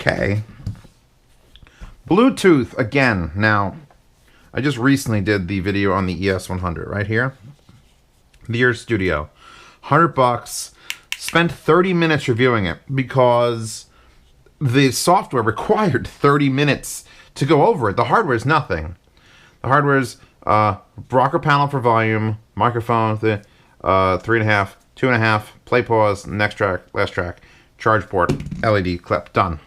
Okay. Bluetooth again. Now, I just recently did the video on the ES100 right here. The Ear Studio. $100. Spent 30 minutes reviewing it because the software required 30 minutes to go over it. The hardware is nothing. The hardware is rocker panel for volume, microphone, 3.5, 2.5, play pause, next track, last track, charge port, LED clip, done.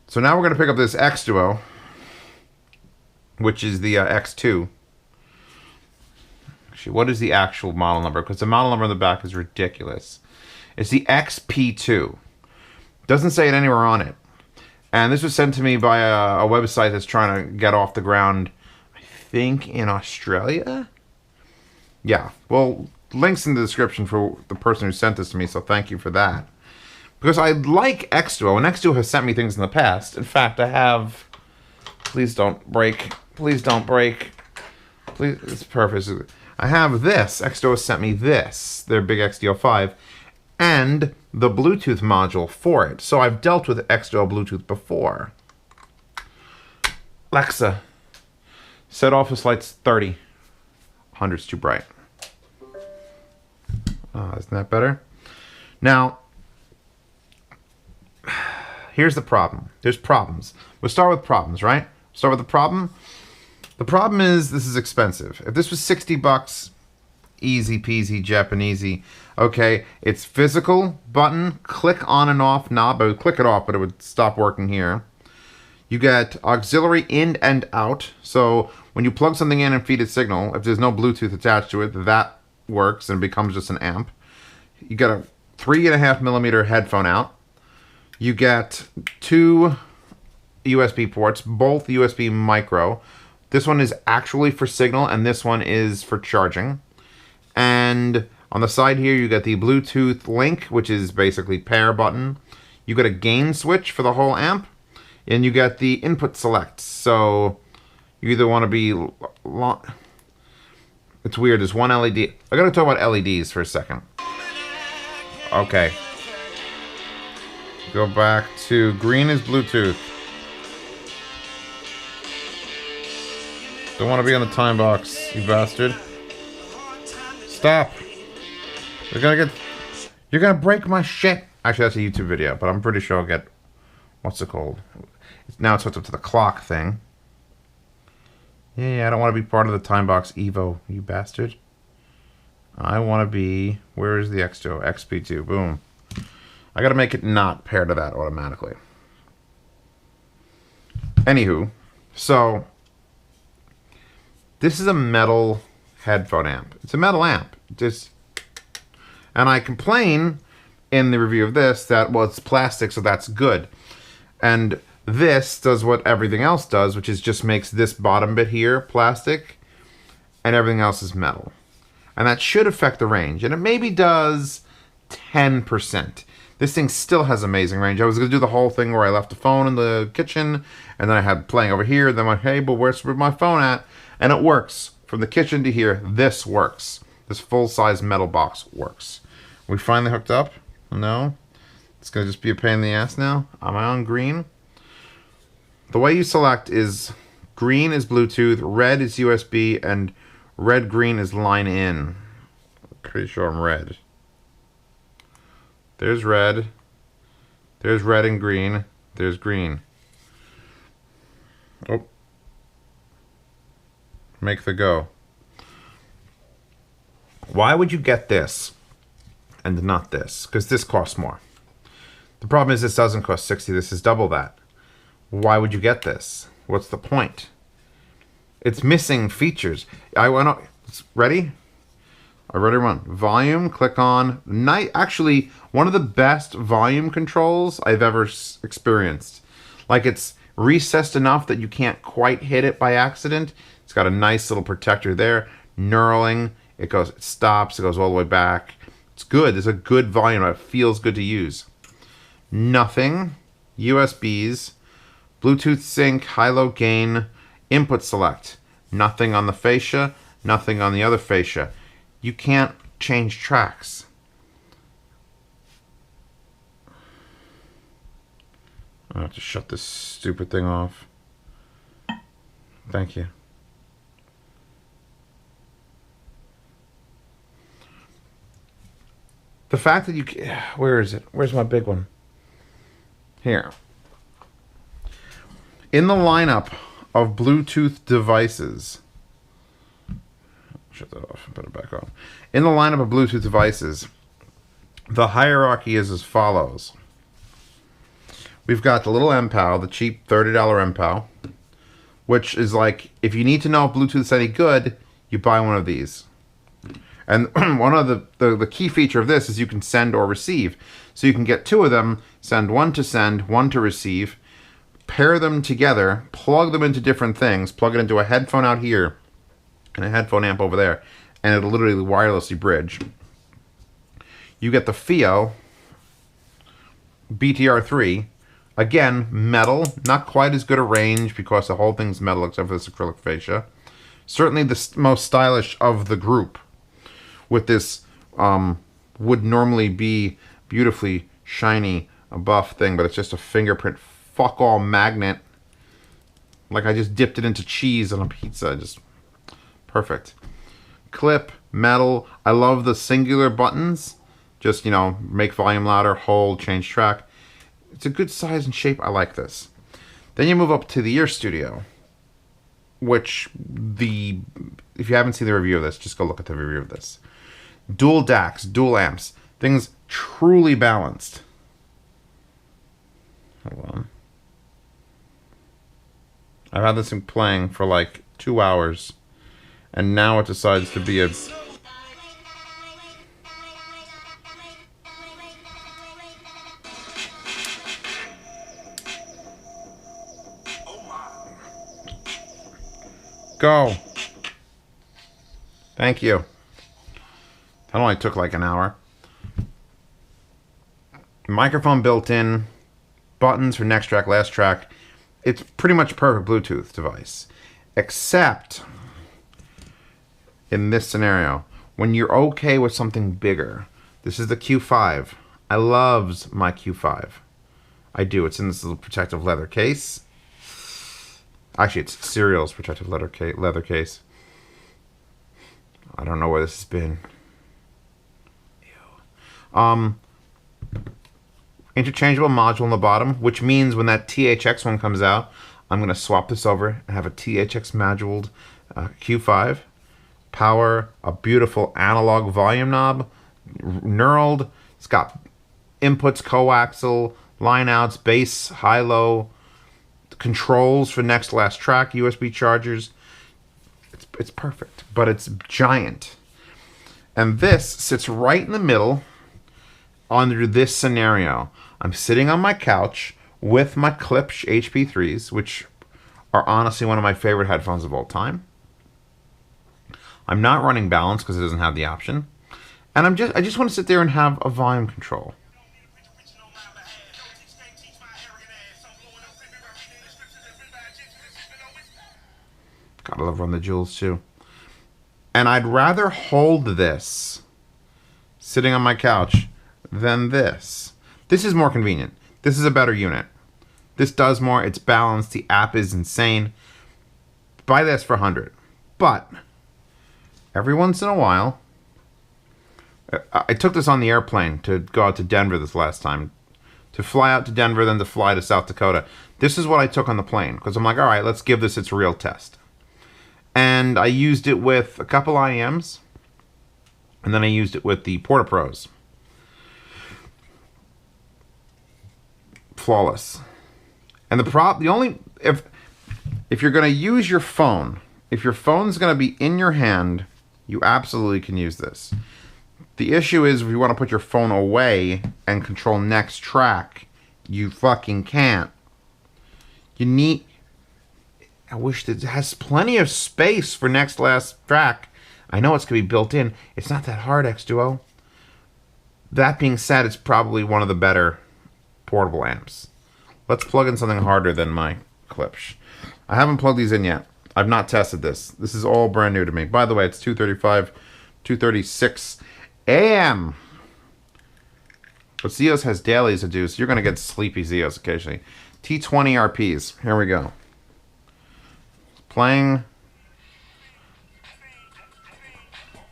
So now we're going to pick up this Xduoo, which is the X2. Actually, what is the actual model number? Because the model number on the back is ridiculous. It's the XP-2. Doesn't say it anywhere on it. And this was sent to me by a website that's trying to get off the ground, I think, in Australia? Yeah. Well, links in the description for the person who sent this to me, so thank you for that. Because I like Xduoo, and Xduoo has sent me things in the past. In fact, I have... Please don't break. Please don't break. Please, it's perfect. I have this. Xduoo sent me this, their big XDO5, and the Bluetooth module for it. So I've dealt with Xduoo Bluetooth before. Alexa, set office lights 30. 100's too bright. Isn't that better? Now, here's the problem. There's problems. We'll start with problems, right? Start with the problem. The problem is this is expensive. If this was $60, easy peasy Japanesey. Okay, it's physical button, click on and off knob. I would click it off, but it would stop working here. You get auxiliary in and out. So when you plug something in and feed it signal, if there's no Bluetooth attached to it, that works and becomes just an amp. You get a 3.5mm headphone out. You get 2 USB ports, both USB micro. This one is actually for signal, and this one is for charging. And on the side here, you get the Bluetooth link, which is basically pair button. You get a gain switch for the whole amp, and you get the input select. So you either want to be... It's weird, there's one LED. I gotta talk about LEDs for a second. Okay. Go back to green is Bluetooth. Don't want to be on the time box, you bastard. Stop. You're gonna break my shit. Actually, that's a YouTube video, but I'm pretty sure I'll get, what's it called? Now it's hooked up to the clock thing. Yeah, I don't want to be part of the time box Evo, you bastard. I want to be, where is the Xduoo? XP-2, boom. I gotta make it not pair to that automatically. Anywho, so this is a metal headphone amp. It's a metal amp. And I complain in the review of this that, well, it's plastic, so that's good. And this does what everything else does, which is just makes this bottom bit here plastic, and everything else is metal. And that should affect the range. And it maybe does 10%. This thing still has amazing range. I was going to do the whole thing where I left the phone in the kitchen, and then I had playing over here. Then I went, hey, but where's my phone at? And it works. From the kitchen to here, this works. This full-size metal box works. We finally hooked up? No? It's going to just be a pain in the ass now? Am I on green? The way you select is green is Bluetooth, red is USB, and red-green is line in. I'm pretty sure I'm red. There's red. There's red and green. There's green. Oh. Make the go. Why would you get this and not this? Because this costs more. The problem is this doesn't cost 60. This is double that. Why would you get this? What's the point? It's missing features. I went up. Ready? I ready run. Volume, click on. Actually, one of the best volume controls I've ever experienced. Like, it's recessed enough that you can't quite hit it by accident. It's got a nice little protector there. Knurling. It stops. It goes all the way back. It's good. There's a good volume. It feels good to use. Nothing. USBs. Bluetooth sync. High-low gain. Input select. Nothing on the fascia. Nothing on the other fascia. You can't change tracks. I have to shut this stupid thing off. Thank you. The fact that you... Where is it? Where's my big one? Here. In the lineup of Bluetooth devices... Shut that off and put it back on. In the lineup of Bluetooth devices, the hierarchy is as follows. We've got the little MPOW, the cheap $30 MPOW, which is like, if you need to know if Bluetooth's any good, you buy one of these. And one of the key feature of this is you can send or receive. So you can get two of them, send, one to receive, pair them together, plug them into different things, plug it into a headphone out here, and a headphone amp over there, and it'll literally wirelessly bridge. You get the FIO BTR3, again, metal, not quite as good a range because the whole thing's metal except for this acrylic fascia. Certainly the most stylish of the group, with this would normally be beautifully shiny buff thing, but it's just a fingerprint fuck all magnet. Like I just dipped it into cheese on a pizza. Just perfect. Clip, metal. I love the singular buttons. Just, you know, make volume louder, hold, change track. It's a good size and shape. I like this. Then you move up to the Ear Studio, which if you haven't seen the review of this, just go look at the review of this. Dual DACs, dual amps. Things truly balanced. Hold on. I've had this thing playing for like 2 hours. And now it decides to be a... Go. Thank you. That only took like an hour. Microphone built in. Buttons for next track, last track. It's pretty much a perfect Bluetooth device. Except... in this scenario, when you're okay with something bigger. This is the Q5. I loves my Q5. I do. It's in this little protective leather case. Actually, it's Serial's protective leather case. I don't know where this has been. Ew. Interchangeable module on the bottom, which means when that THX one comes out, I'm going to swap this over and have a THX moduled Q5. Power, a beautiful analog volume knob, knurled. It's got inputs, coaxial, line outs, bass, high-low, controls for next last track, USB chargers. It's perfect, but it's giant. And this sits right in the middle under this scenario. I'm sitting on my couch with my Klipsch HP3s, which are honestly one of my favorite headphones of all time. I'm not running balance because it doesn't have the option. And I just want to sit there and have a volume control. Gotta love Run the Jewels too. And I'd rather hold this sitting on my couch than this. This is more convenient. This is a better unit. This does more. It's balanced. The app is insane. Buy this for $100. But every once in a while, I took this on the airplane to go out to Denver this last time. To fly out to Denver, then to fly to South Dakota. This is what I took on the plane. Because I'm like, all right, let's give this its real test. And I used it with a couple IEMs. And then I used it with the Porta Pros. Flawless. And if you're going to use your phone, if your phone's going to be in your hand, you absolutely can use this. The issue is if you want to put your phone away and control next track, you fucking can't. You need... I wish that it has plenty of space for next last track. I know it's going to be built in. It's not that hard, Xduoo. That being said, it's probably one of the better portable amps. Let's plug in something harder than my Klipsch. I haven't plugged these in yet. I've not tested this. This is all brand new to me. By the way, it's 2:36 a.m. But Zeos has dailies to do, so you're going to get sleepy Zeos occasionally. T20 RPs. Here we go. Playing.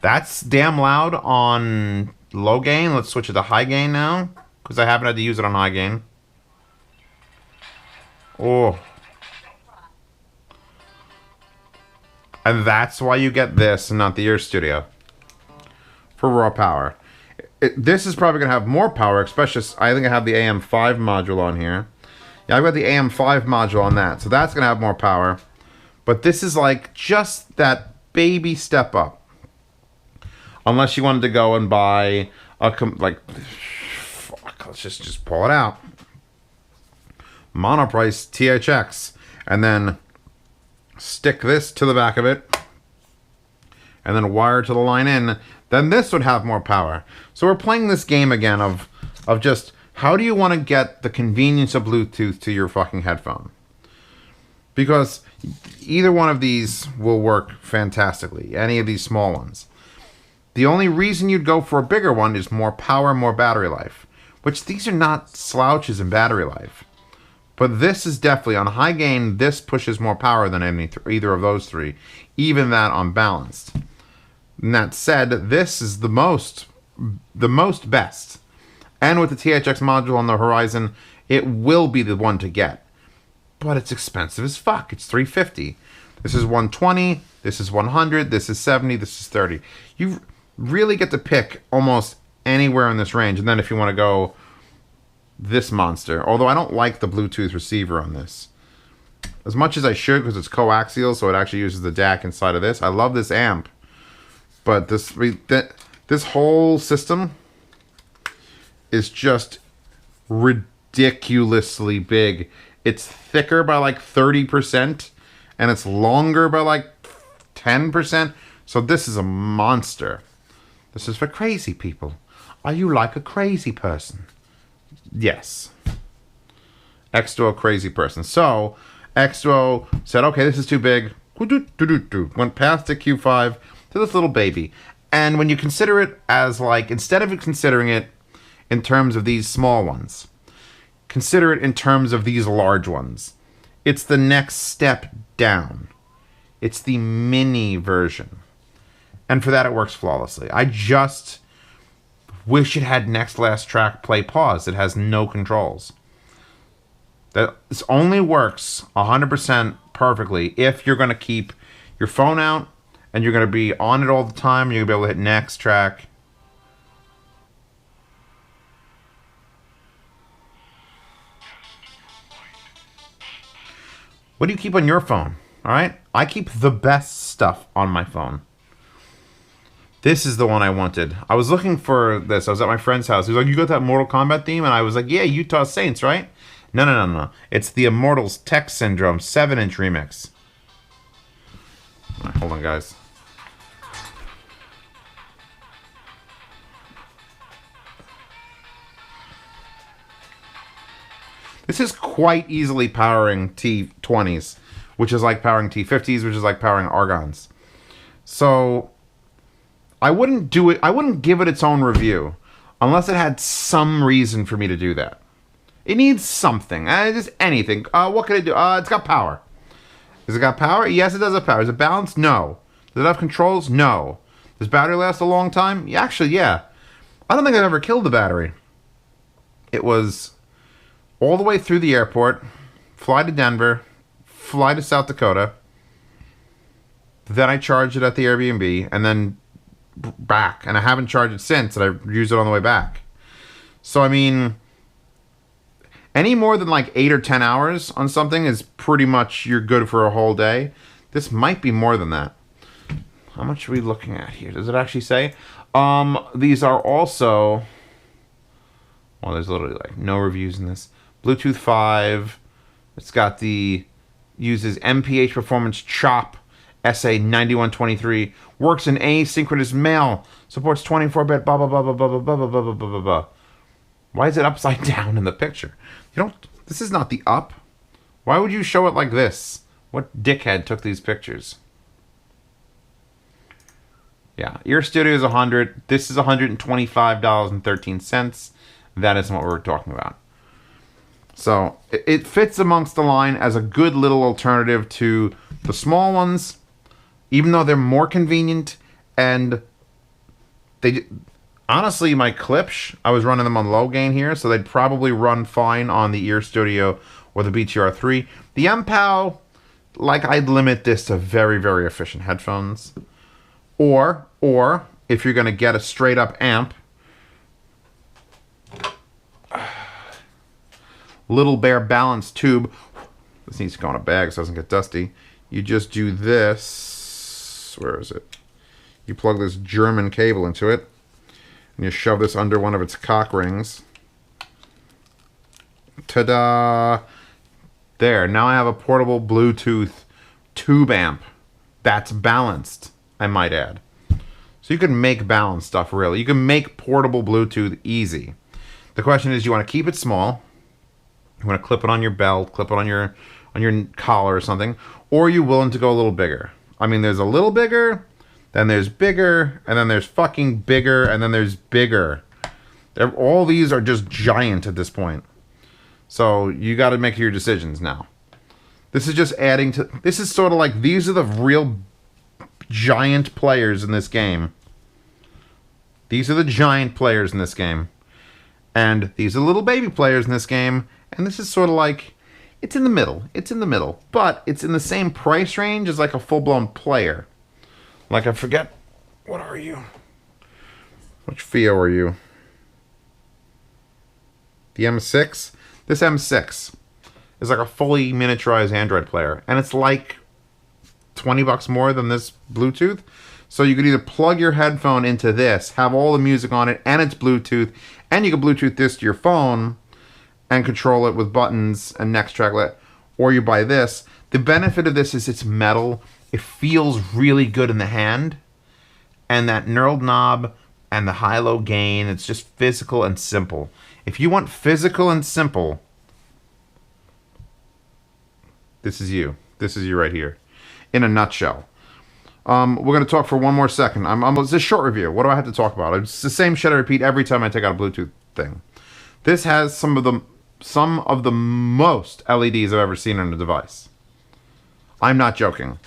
That's damn loud on low gain. Let's switch it to high gain now, because I haven't had to use it on high gain. Oh. And that's why you get this and not the Ear Studio. For raw power. This is probably going to have more power, especially, I think I have the AM5 module on here. Yeah, I've got the AM5 module on that, so that's going to have more power. But this is like just that baby step up. Unless you wanted to go and buy a, fuck, let's just pull it out. Monoprice THX. And then stick this to the back of it. And then wire to the line in. Then this would have more power. So we're playing this game again of just, how do you want to get the convenience of Bluetooth to your fucking headphone? Because either one of these will work fantastically. Any of these small ones. The only reason you'd go for a bigger one is more power, more battery life. Which these are not slouches in battery life. But this is definitely, on high gain, this pushes more power than either of those three. Even that unbalanced. And that said, this is the most best. And with the THX module on the horizon, it will be the one to get. But it's expensive as fuck. It's $350. This is $120. This is $100. This is $70. This is $30. You really get to pick almost anywhere in this range. And then if you want to go this monster, although I don't like the Bluetooth receiver on this as much as I should, because it's coaxial, so it actually uses the DAC inside of this. I love this amp, but this whole system is just ridiculously big. It's thicker by like 30%, and it's longer by like 10%. So this is a monster. This is for crazy people. Are you like a crazy person? Yes. Xduoo crazy person. So, Xduoo said, okay, this is too big. Went past the Q5 to this little baby. And when you consider it as like, instead of considering it in terms of these small ones, consider it in terms of these large ones. It's the next step down. It's the mini version. And for that, it works flawlessly. I just wish it had next last track play pause. It has no controls. This only works 100% perfectly if you're going to keep your phone out and you're going to be on it all the time. You're going to be able to hit next track. What do you keep on your phone? All right? I keep the best stuff on my phone. This is the one I wanted. I was looking for this. I was at my friend's house. He was like, you got that Mortal Kombat theme? And I was like, yeah, Utah Saints, right? No. It's the Immortals Tech Syndrome 7-inch remix. All right, hold on, guys. This is quite easily powering T20s, which is like powering T50s, which is like powering Argons. So I wouldn't do it. I wouldn't give it its own review unless it had some reason for me to do that. It needs something. Just anything. What could it do? It's got power. Has it got power? Yes, it does have power. Is it balanced? No. Does it have controls? No. Does battery last a long time? Yeah, actually, yeah. I don't think I've ever killed the battery. It was all the way through the airport, fly to Denver, fly to South Dakota. Then I charged it at the Airbnb, and then back. And I haven't charged it since, and I used it on the way back. So, I mean, any more than like 8 or 10 hours on something is pretty much you're good for a whole day. This might be more than that. How much are we looking at here? Does it actually say? These are also... Well, there's literally like no reviews in this. Bluetooth 5. It's got the... Uses MPH Performance Chop SA9123. Works in asynchronous mail. Supports 24-bit blah blah blah blah blah blah blah blah blah blah blah blah. Why is it upside down in the picture? You don't... This is not the up. Why would you show it like this? What dickhead took these pictures? Yeah, Ear Studio is $100. This is $125.13. That isn't what we're talking about. So it fits amongst the line as a good little alternative to the small ones, even though they're more convenient. And they honestly, my clips, I was running them on low gain here, so they'd probably run fine on the Ear Studio or the BTR3. The MPOW, like, I'd limit this to very, very efficient headphones. Or if you're going to get a straight up amp, Little Bear balance tube. This needs to go in a bag so it doesn't get dusty. You just do this. Where is it? You plug this German cable into it, and you shove this under one of its cock rings. Ta-da! There. Now I have a portable Bluetooth tube amp that's balanced, I might add. So you can make balanced stuff, really. You can make portable Bluetooth easy. The question is, you want to keep it small. You want to clip it on your belt, clip it on your collar or something, or are you willing to go a little bigger? I mean, there's a little bigger, then there's bigger, and then there's fucking bigger, and then there's bigger. All these are just giant at this point. So you got to make your decisions now. This is just adding to... This is sort of like, these are the real giant players in this game. These are the giant players in this game. And these are little baby players in this game. And this is sort of like, it's in the middle. It's in the middle. But it's in the same price range as like a full-blown player. Like, I forget, what are you? Which FIO are you? The M6? This M6 is like a fully miniaturized Android player. And it's like 20 bucks more than this Bluetooth. So you could either plug your headphone into this, have all the music on it, and it's Bluetooth, and you can Bluetooth this to your phone and control it with buttons and next tracklet, or you buy this. The benefit of this is it's metal. It feels really good in the hand. And that knurled knob and the high-low gain, it's just physical and simple. If you want physical and simple, this is you. This is you right here. In a nutshell. We're going to talk for one more second. It's a short review. What do I have to talk about? It's the same shit I repeat every time I take out a Bluetooth thing. This has some of the most LEDs I've ever seen on a device. I'm not joking.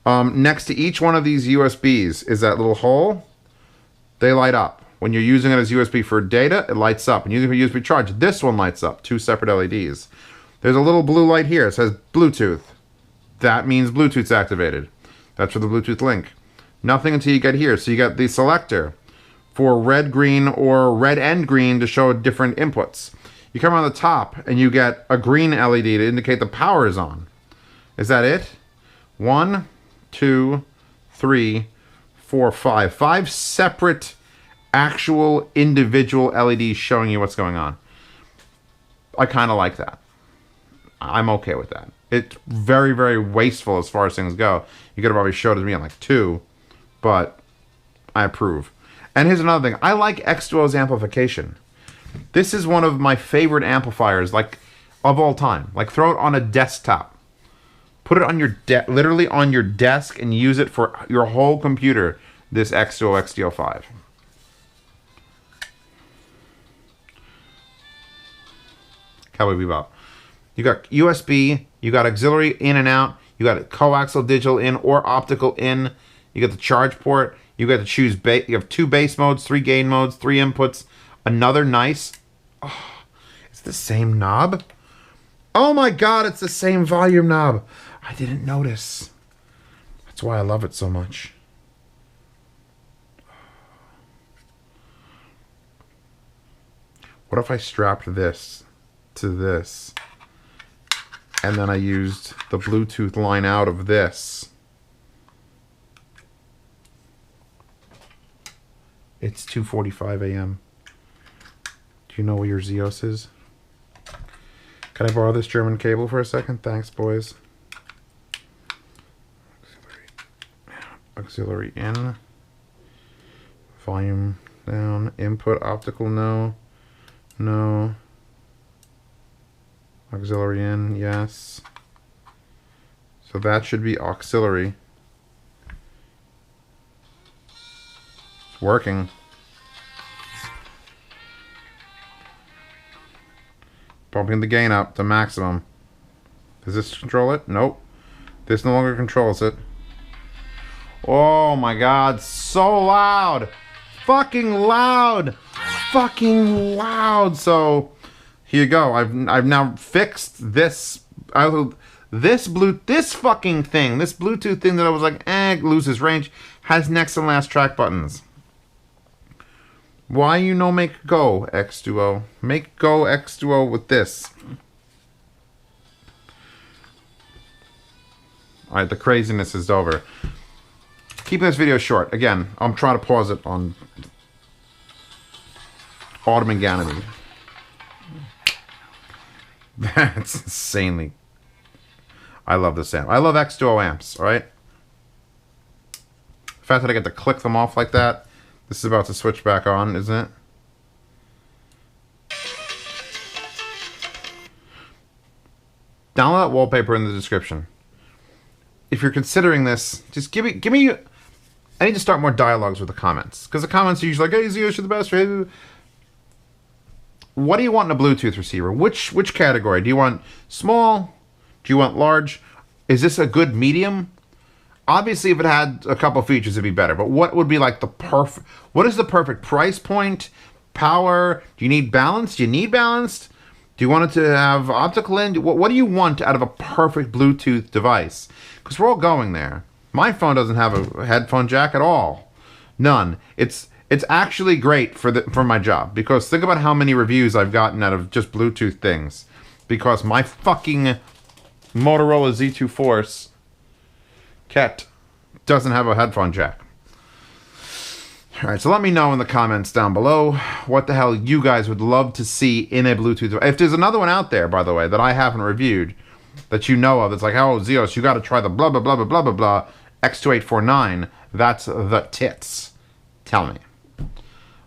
Next to each one of these USBs is that little hole. They light up. When you're using it as USB for data, it lights up. And using it for USB charge, this one lights up. 2 separate LEDs. There's a little blue light here. It says Bluetooth. That means Bluetooth's activated. That's for the Bluetooth link. Nothing until you get here. So you got the selector for red, green, or red and green to show different inputs. You come on the top and you get a green LED to indicate the power is on. Is that it? 1, 2, 3, 4, 5. 5 separate actual individual LEDs showing you what's going on. I kind of like that. I'm okay with that. It's very, very wasteful as far as things go. You could have probably showed it to me on like 2, but I approve. And here's another thing. I like Xduoo's amplification. This is one of my favorite amplifiers, like, of all time. Like, throw it on a desktop. Put it on your literally on your desk and use it for your whole computer. This Xduoo XDO5. Cowboy Bebop. You got USB, you got auxiliary in and out, you got coaxial digital in or optical in, you got the charge port, you got to choose, you have 2 bass modes, 3 gain modes, 3 inputs, another nice, oh, it's the same knob? Oh my god, it's the same volume knob. I didn't notice. That's why I love it so much. What if I strapped this to this? And then I used the Bluetooth line out of this. It's 2:45 a.m. Do you know where your Zeos is? Can I borrow this German cable for a second? Thanks, boys. Auxiliary in. Volume down. Input optical no. No. Auxiliary in, yes. So that should be auxiliary. It's working. Pumping the gain up to maximum. Does this control it? Nope. This no longer controls it. Oh my god, so loud! Fucking loud! Fucking loud! So, here you go. I've now fixed this. This fucking thing, this Bluetooth thing that I was like, loses range, has next and last track buttons. Why you no make go, Xduoo? Make go, Xduoo, with this. Alright, the craziness is over. Keeping this video short. Again, I'm trying to pause it on Autumn and Ganymede. That's insanely... I love this amp. I love Xduoo amps, alright? The fact that I get to click them off like that. This is about to switch back on, isn't it? Download that wallpaper in the description. If you're considering this, just give me... I need to start more dialogues with the comments. Because the comments are usually like, hey, Xeos, you're the best. What do you want in a Bluetooth receiver? Which category? Do you want small? Do you want large? Is this a good medium? Obviously, if it had a couple features, it'd be better. But what would be like the perfect... What is the perfect price point? Power? Do you need balance? Do you need balanced? Do you want it to have optical in? What do you want out of a perfect Bluetooth device? Because we're all going there. My phone doesn't have a headphone jack at all. None. It's actually great for my job. Because think about how many reviews I've gotten out of just Bluetooth things. Because my fucking Motorola Z2 Force Ket doesn't have a headphone jack. Alright, so let me know in the comments down below what the hell you guys would love to see in a Bluetooth device. If there's another one out there, by the way, that I haven't reviewed, that you know of, it's like, oh, Xeos, you got to try the blah, blah, blah, blah, blah, blah, blah, X2849, that's the tits. Tell me.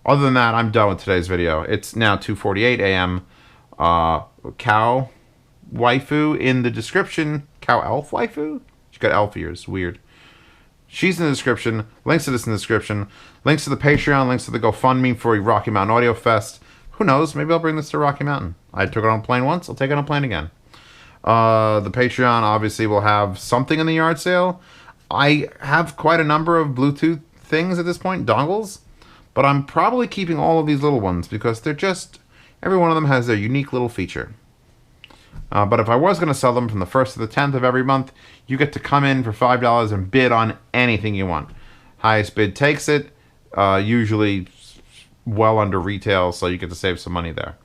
Other than that, I'm done with today's video. It's now 2:48 a.m. Cow waifu in the description. Cow elf waifu? She's got elf ears. Weird. She's in the description. Links to this in the description. Links to the Patreon. Links to the GoFundMe for Rocky Mountain Audio Fest. Who knows? Maybe I'll bring this to Rocky Mountain. I took it on a plane once. I'll take it on a plane again. The Patreon obviously will have something in the yard sale. I have quite a number of Bluetooth things at this point, dongles. But I'm probably keeping all of these little ones because they're just... Every one of them has their unique little feature. But if I was going to sell them from the 1st to the 10th of every month, you get to come in for $5 and bid on anything you want. Highest bid takes it. Usually well under retail, so you get to save some money there.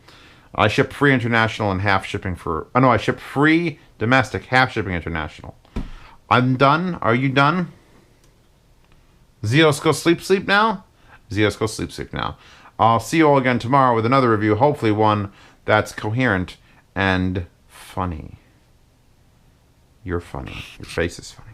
I ship free international and half shipping for... Oh no, I ship free domestic, half shipping international. I'm done. Are you done? Xeos, go sleep now? Xeos, go sleep now. I'll see you all again tomorrow with another review. Hopefully one that's coherent and funny. You're funny. Your face is funny.